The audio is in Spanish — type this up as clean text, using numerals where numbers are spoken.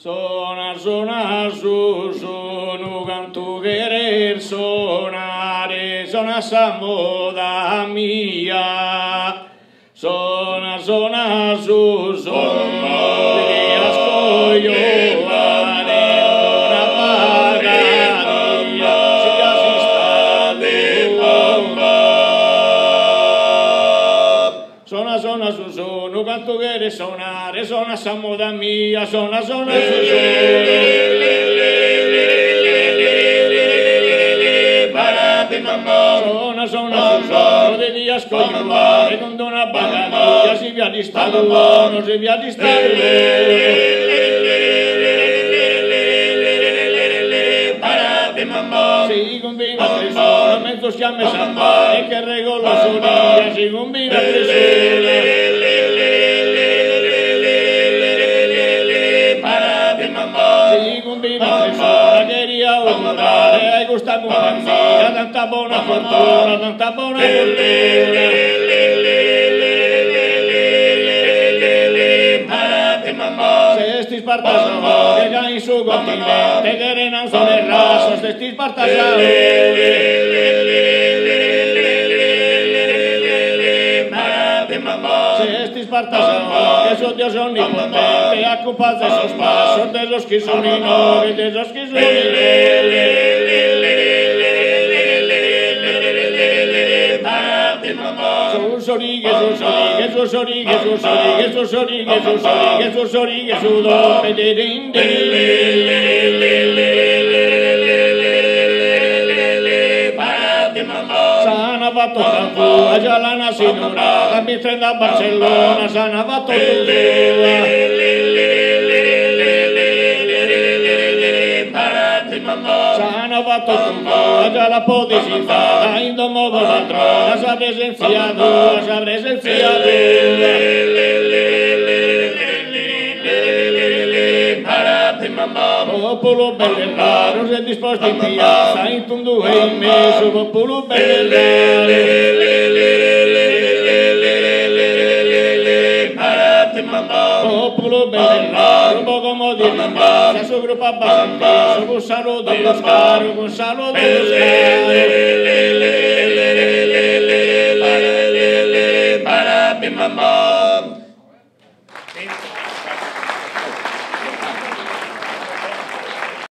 Sonar, sonar, no canto querer sonare, sona sa moda mia. Sonar, sonar, te ascollo mare, una pagaria, sia si sta de bomba. Sona, sona, no canto querer sonare, sona sa moda mia, sona, sona, Sona, sona, de días coyuare, con una pagaria, si via di stato buono, si via di stato si combina tresura, mezzo schiamme sambare, che regolo sonia, si combina tresura. Si combina tresura, che ria onorare, hai questa compagnia, tanta buona fortuna, tanta buona fortuna. Se sti spartasano, che già in suo continente, che renan sono le razze, se sti spartasano. Se sti spartasano, che su Dios onnipotente, accupas de esos pasos, de los que son innoves, de los que son Sorige, su do, pederin, Sana va tutta tua, già la nasinura, la mitra da Barcellona, sana va tutta Sana va tutta già la podicità, in domo patrona, sa presenza tua, sa presenza popolo bello e raro, si è disposto in piazza, in tundu e in mezzo, popolo bello e raro. Popolo bello e raro, poco modo di rimasta, su gruppo abbastanza, con saluto dello scaro, con saluto dello scaro.